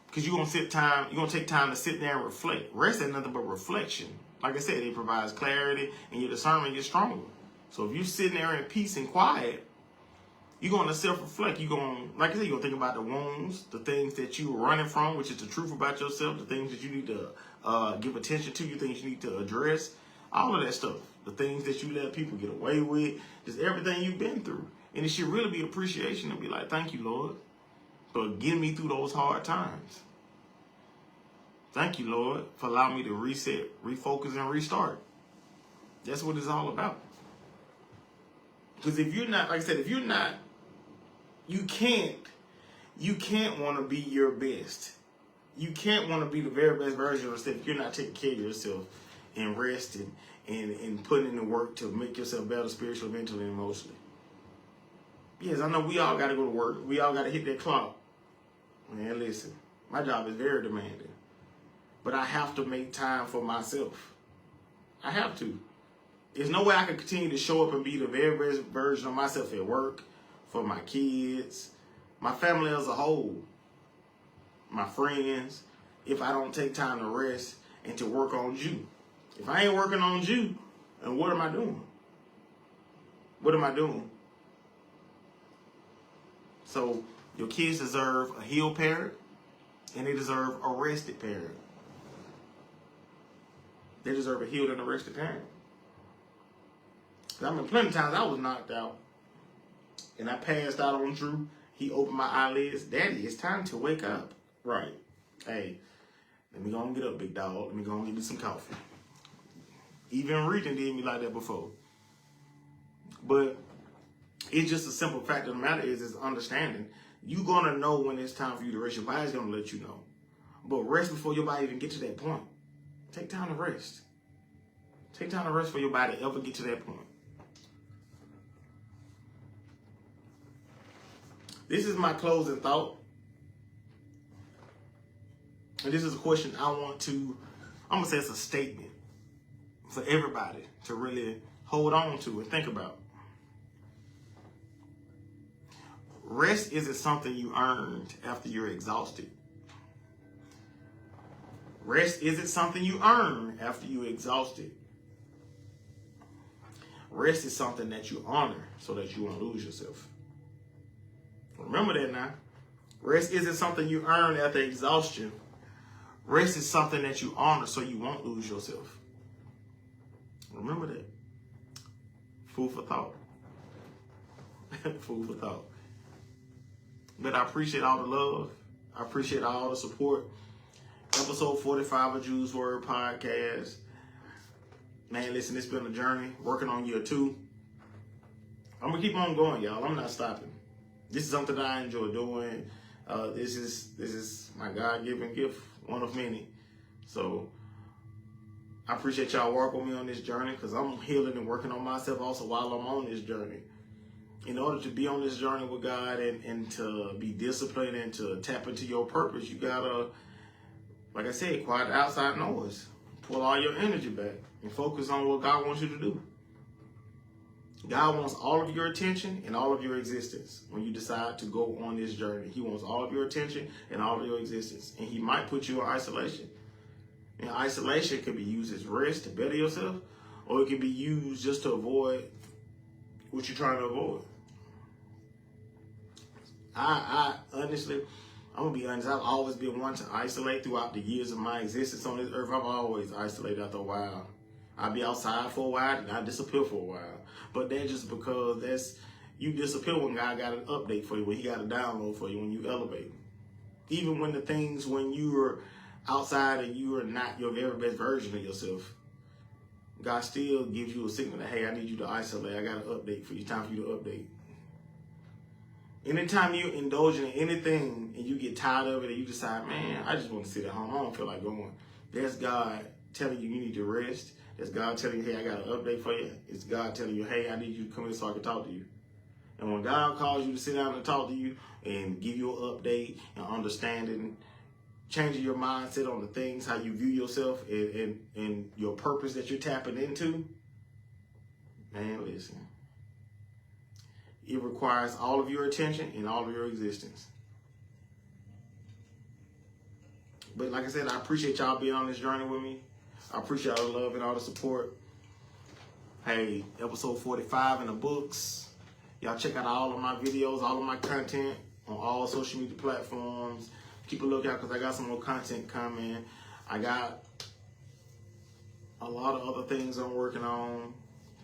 Because you're going to take time to sit there and reflect. Rest ain't nothing but reflection. Like I said, it provides clarity and your discernment gets stronger. So if you're sitting there in peace and quiet, you're going to self-reflect. You're going, like I said, you're going to think about the wounds, the things that you were running from, which is the truth about yourself, the things that you need to give attention to, the things you need to address, all of that stuff. The things that you let people get away with, just everything you've been through. And it should really be appreciation and be like, thank you, Lord, for getting me through those hard times. Thank you, Lord, for allowing me to reset, refocus, and restart. That's what it's all about. Because if you're not, like I said, if you're not, you can't want to be your best. You can't want to be the very best version of yourself if you're not taking care of yourself and resting and putting in the work to make yourself better spiritually, mentally, and emotionally. Yes, I know we all got to go to work. We all got to hit that clock. Man, listen, my job is very demanding. But I have to make time for myself. I have to. There's no way I can continue to show up and be the very best version of myself at work, for my kids, my family as a whole, my friends, if I don't take time to rest and to work on you. If I ain't working on you, then what am I doing? What am I doing? So your kids deserve a healed parent, and they deserve a rested parent. They deserve a healed and a rested parent. I mean, plenty of times I was knocked out, and I passed out on Drew. He opened my eyelids. Daddy, it's time to wake up. Right. Hey, let me go and get up, big dog. Let me go and get me some coffee. Even Regan did me like that before. But it's just a simple fact of the matter is understanding. You're going to know when it's time for you to rest. Your body's going to let you know. But rest before your body even get to that point. Take time to rest. Take time to rest for your body to ever get to that point. This is my closing thought. And this is a question I'm going to say it's a statement for everybody to really hold on to and think about. Rest isn't something you earned after you're exhausted. Rest isn't something you earn after you're exhausted. Rest is something that you honor so that you won't lose yourself. Remember that now. Rest isn't something you earn after exhaustion. Rest is something that you honor so you won't lose yourself. Remember that. Food for thought. Food for thought. But I appreciate all the love. I appreciate all the support. Episode 45 of Juice Word Podcast. Man, listen, it's been a journey. Working on year 2. I'm going to keep on going, y'all. I'm not stopping. This is something that I enjoy doing. This is my God-given gift, one of many. So I appreciate y'all working with me on this journey, because I'm healing and working on myself also while I'm on this journey. In order to be on this journey with God and to be disciplined and to tap into your purpose, you gotta, like I said, quiet the outside noise. Pull all your energy back and focus on what God wants you to do. God wants all of your attention and all of your existence when you decide to go on this journey. He wants all of your attention and all of your existence. And he might put you in isolation. And isolation could be used as rest to better yourself, or it can be used just to avoid what you're trying to avoid. I honestly, I'm going to be honest, I've always been one to isolate throughout the years of my existence on this earth. I've always isolated after a while. I'll be outside for a while and I disappear for a while. But that's just because You disappear when God got an update for you, when he got a download for you, when you elevate. Even when the things, when you're outside and you are not your very best version of yourself, God still gives you a signal that, hey, I need you to isolate. I got an update for you. Time for you to update. Anytime you indulge in anything and you get tired of it and you decide, man, I just want to sit at home, I don't feel like going. That's God telling you need to rest. That's God telling you, hey, I got an update for you. It's God telling you, hey, I need you to come in so I can talk to you. And when God calls you to sit down and talk to you and give you an update and understanding, changing your mindset on the things, how you view yourself and your purpose that you're tapping into, man, listen. It requires all of your attention and all of your existence. But like I said, I appreciate y'all being on this journey with me. I appreciate all the love and all the support. Hey, episode 45 in the books. Y'all check out all of my videos, all of my content on all social media platforms. Keep a lookout because I got some more content coming. I got a lot of other things I'm working on.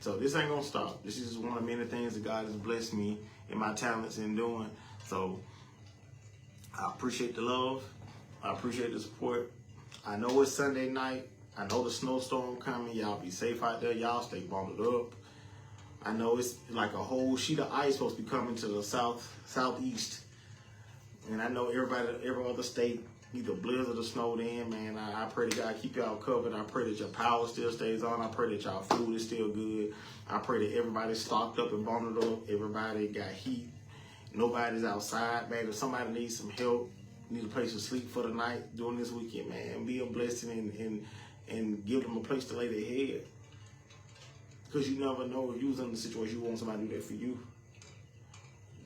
So this ain't gonna stop. This is one of many things that God has blessed me in my talents in doing. So I appreciate the love. I appreciate the support. I know it's Sunday night. I know the snowstorm coming. Y'all be safe out there. Y'all stay bundled up. I know it's like a whole sheet of ice supposed to be coming to the southeast. And I know every other state, either blizzard or snowed in, man. I pray that God keep y'all covered. I pray that your power still stays on. I pray that y'all food is still good. I pray that everybody's stocked up and bundled up. Everybody got heat. Nobody's outside, man. If somebody needs some help, need a place to sleep for the night during this weekend, man, be a blessing and give them a place to lay their head. Because you never know if you was in the situation, you want somebody to do that for you.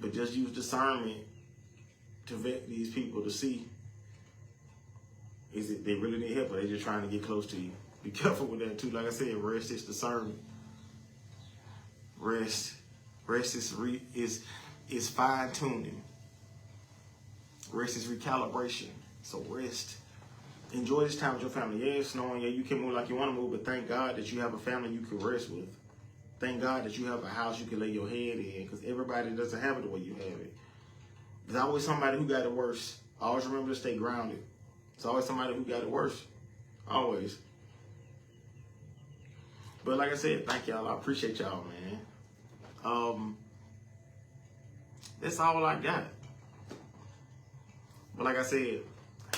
But just use discernment to vet these people to see, is it they really need help or they just trying to get close to you. Be careful with that too. Like I said, rest is discernment. Rest is fine tuning. Rest is recalibration. So rest. Enjoy this time with your family. Yeah, it's snowing. Yeah, you can move like you want to move, but thank God that you have a family you can rest with. Thank God that you have a house you can lay your head in, because everybody doesn't have it the way you have it. There's always somebody who got it worse. Always remember to stay grounded. There's always somebody who got it worse. Always. But like I said, thank y'all. I appreciate y'all, man. That's all I got. But like I said,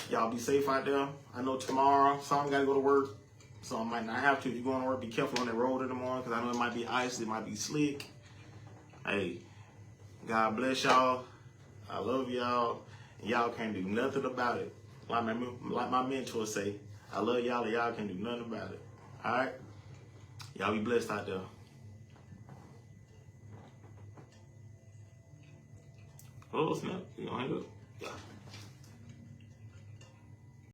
y'all be safe out there. I know tomorrow, some got to go to work. Some might not have to. If you're going to work, be careful on the road in the morning, because I know it might be ice, it might be slick. Hey, God bless y'all. I love y'all. And y'all can't do nothing about it. Like my mentor say, I love y'all and y'all can't do nothing about it. All right? Y'all be blessed out there. Oh, snap. You gonna hang up? Yeah.